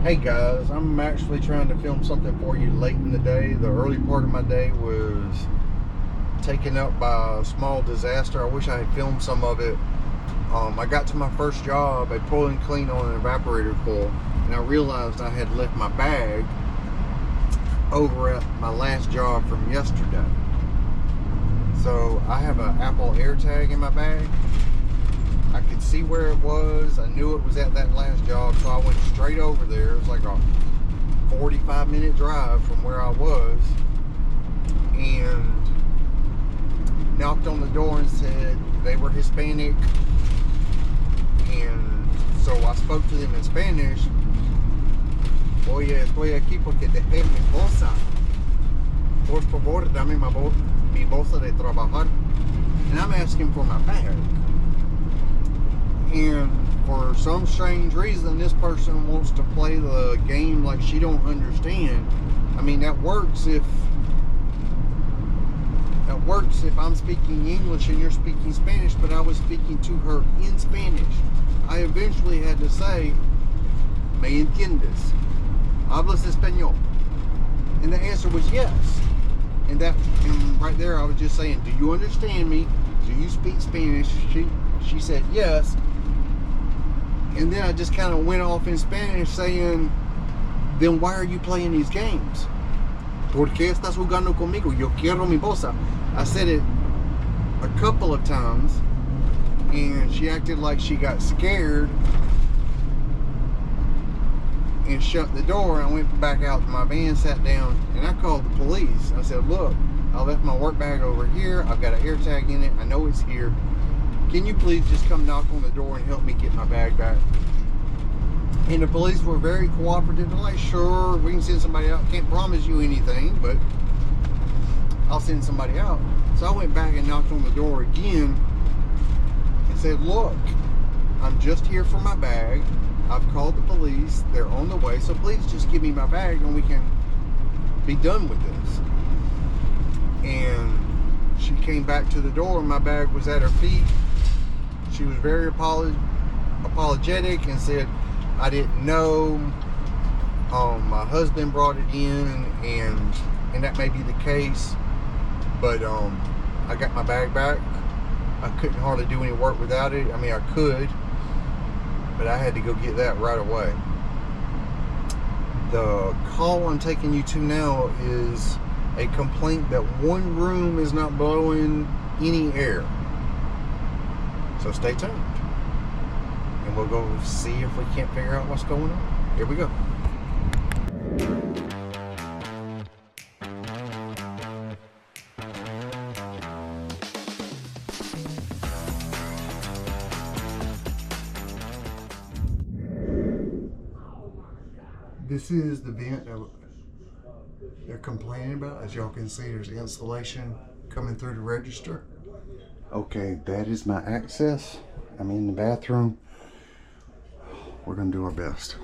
Hey guys, I'm actually trying to film something for you late in the day. The early part of my day was taken up by a small disaster. I wish I had filmed some of it. I got to my first job at pull and clean on an evaporator coil, and I realized I had left my bag over at my last job from yesterday. So I have an Apple AirTag in my bag. I could see where it was. I knew it was at that last job, so I went straight over there. It was like a 45-minute drive from where I was, and knocked on the door and said they were Hispanic. And so I spoke to them in Spanish. Oye, estoy aquí porque dejé mi bolsa. Por favor, dame mi bolsa de trabajar. And I'm asking for my bag. And for some strange reason, this person wants to play the game like she don't understand. I mean, that works if I'm speaking English and you're speaking Spanish, but I was speaking to her in Spanish. I eventually had to say, ¿Me entiendes? ¿Hablas español? And the answer was yes. And right there I was just saying, do you understand me? Do you speak Spanish? She said yes. And then I just kind of went off in Spanish saying, then why are you playing these games? ¿Por qué estás jugando conmigo? Yo quiero mi bolsa. I said it a couple of times, and she acted like she got scared and shut the door. I went back out to my van, sat down, and I called the police. I said, look, I left my work bag over here. I've got an AirTag in it. I know it's here. Can you please just come knock on the door and help me get my bag back? And the police were very cooperative. They're like, sure, we can send somebody out. Can't promise you anything, but I'll send somebody out. So I went back and knocked on the door again and said, look, I'm just here for my bag. I've called the police. They're on the way. So please just give me my bag and we can be done with this. And she came back to the door and my bag was at her feet. She was very apologetic and said, I didn't know. My husband brought it in, and that may be the case, but I got my bag back. I couldn't hardly do any work without it. I mean, I could, but I had to go get that right away. The call I'm taking you to now is a complaint that one room is not blowing any air. So stay tuned, and we'll go see if we can't figure out what's going on. Here we go. This is the vent that they're complaining about. As y'all can see, there's insulation coming through the register. Okay, that is my access. I'm in the bathroom. We're gonna do our best.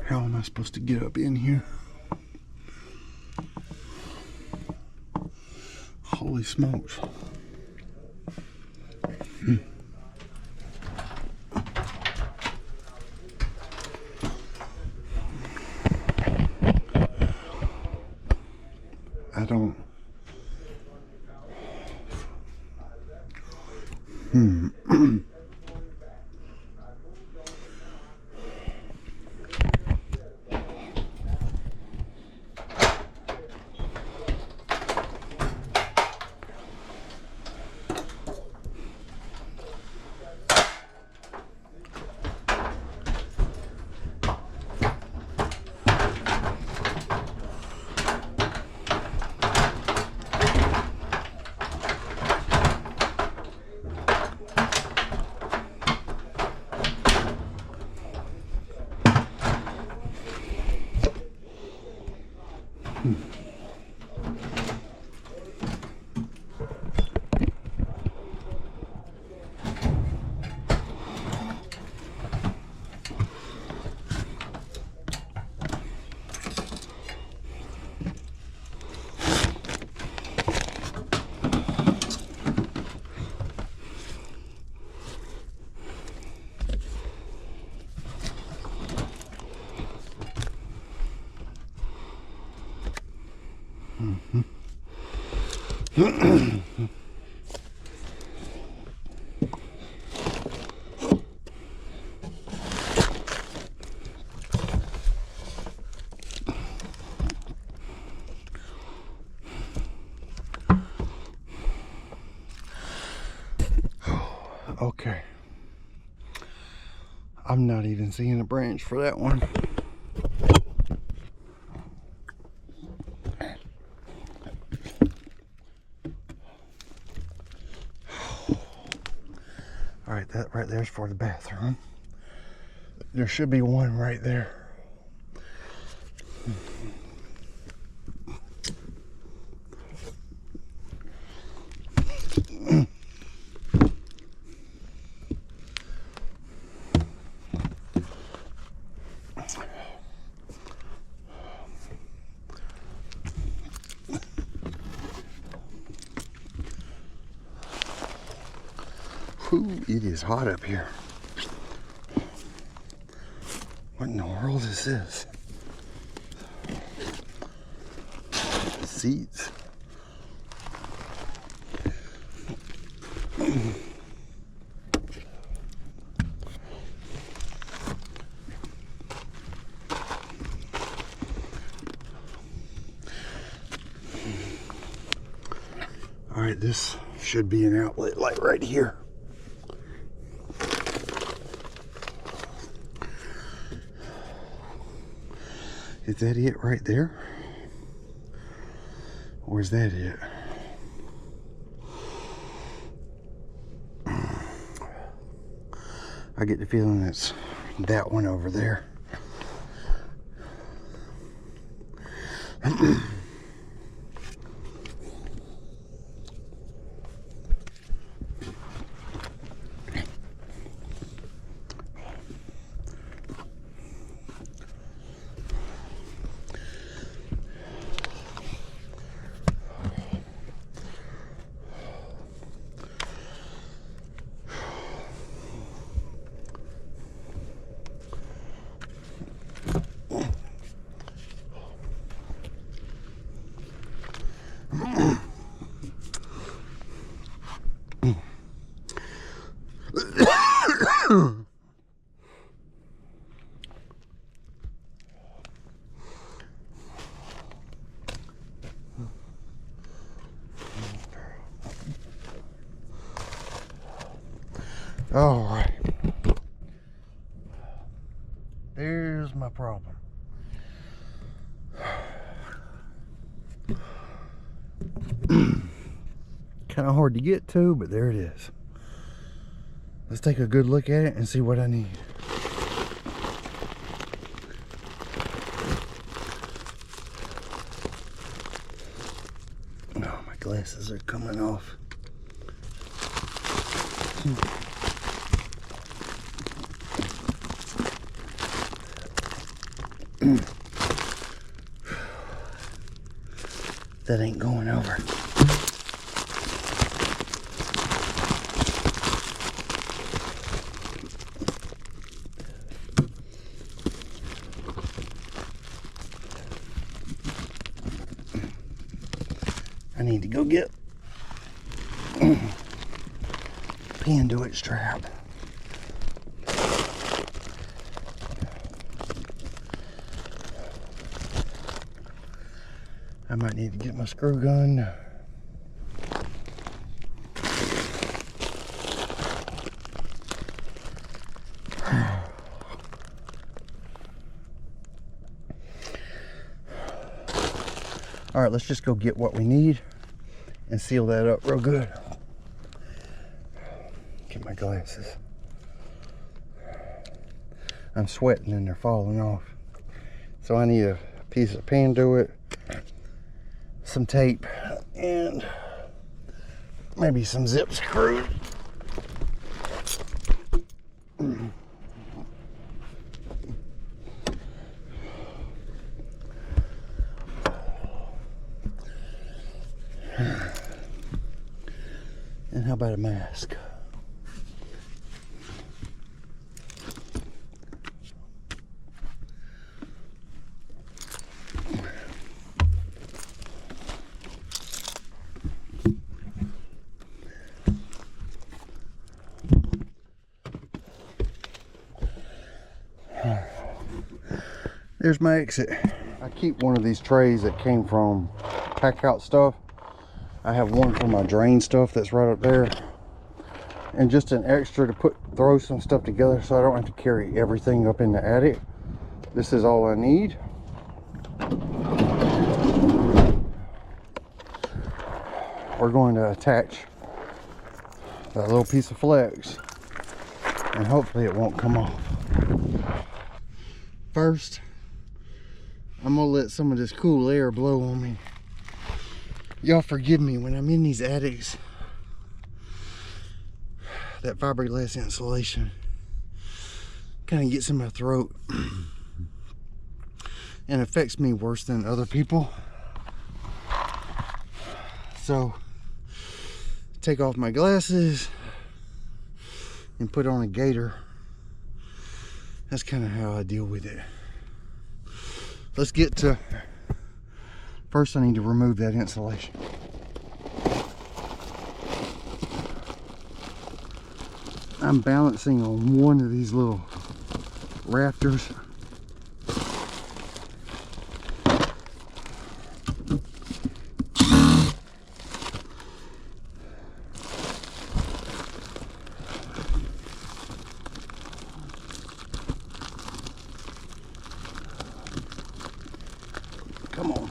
How am I supposed to get up in here? Holy smokes. I don't. Okay. I'm not even seeing a branch for that one. All right, that right there is for the bathroom. There should be one right there. Ooh, it is hot up here. What in the world is this? Seats. All right, this should be an outlet light right here. Is that it right there? Or is that it? I get the feeling it's that one over there. All right. There's my problem. Kind of hard to get to, but there it is. Let's take a good look at it and see what I need. Oh, my glasses are coming off. That ain't going over. I need to go get Panduit strap. I might need to get my screw gun. All right, let's just go get what we need and seal that up real good. Get my glasses. I'm sweating and they're falling off. So I need a piece of Panduit some tape and maybe some zip screws. And how about a mask? There's my exit. I keep one of these trays that came from pack out stuff. I have one for my drain stuff that's right up there, and just an extra to throw some stuff together so I don't have to carry everything up in the attic. This is all I need. We're going to attach that little piece of flex and hopefully it won't come off. First, I'm gonna let some of this cool air blow on me. Y'all forgive me when I'm in these attics. That fiberglass insulation kind of gets in my throat and affects me worse than other people. So, take off my glasses and put on a gaiter. That's kind of how I deal with it. Let's get to, first I need to remove that insulation. I'm balancing on one of these little rafters. Come on.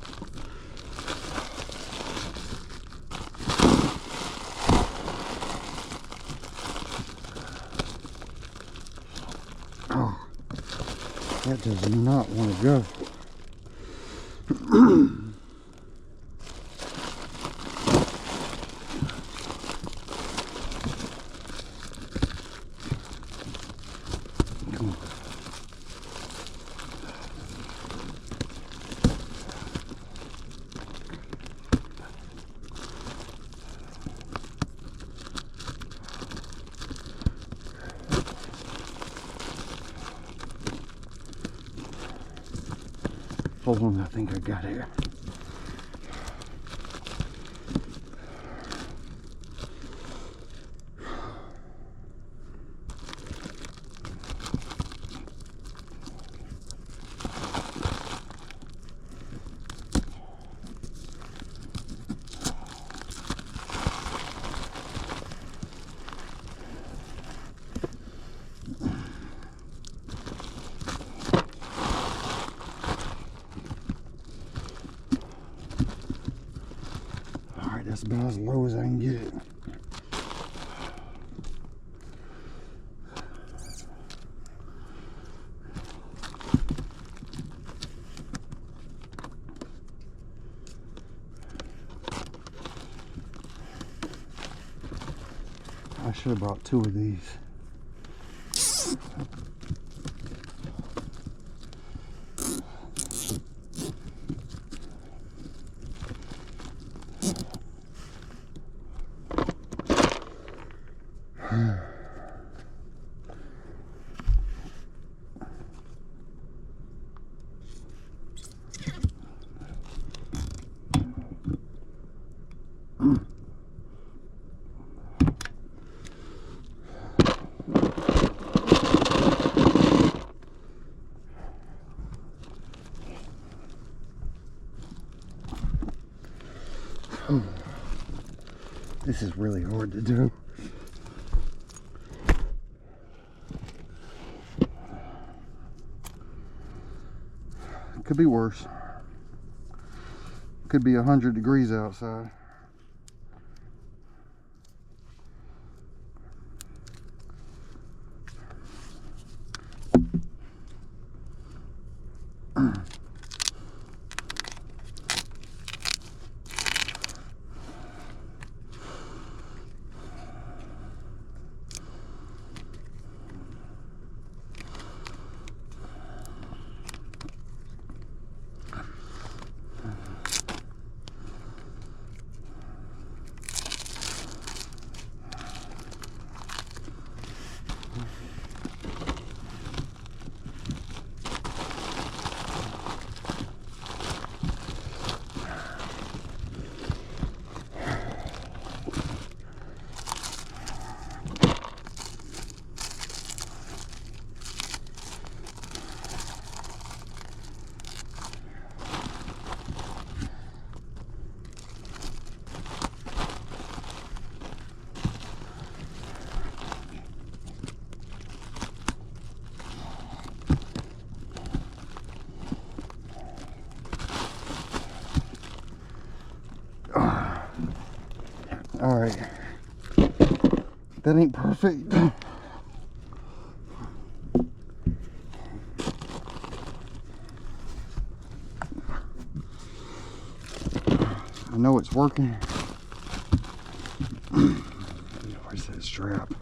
Oh, that does not want to go. Come on. Hold on, I think I got it. That's about as low as I can get it. I should have brought two of these. This is really hard to do. Could be worse. Could be 100 degrees outside. All right, that ain't perfect. I know it's working. Where's that strap?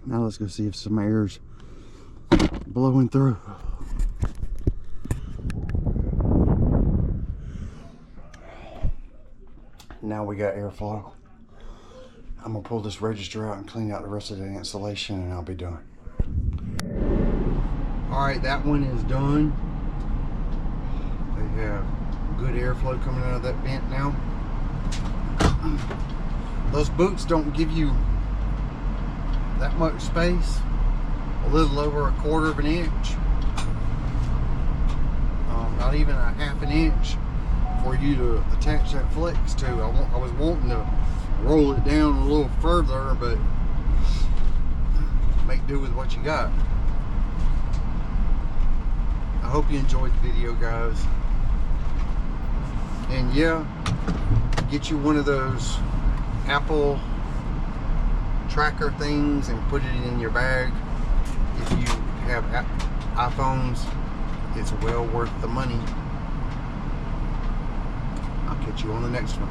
Now let's go see if some air's blowing through. Now we got airflow. I'm gonna pull this register out and clean out the rest of the insulation and I'll be done. All right, that one is done. They have good airflow coming out of that vent now. Those boots don't give you that much space, a little over 1/4 of an inch, not even a 1/2 inch for you to attach that flex to. I was wanting to roll it down a little further, but make do with what you got. I hope you enjoyed the video, guys, and yeah, get you one of those Apple tracker things and put it in your bag. If you have iPhones, it's well worth the money. I'll catch you on the next one.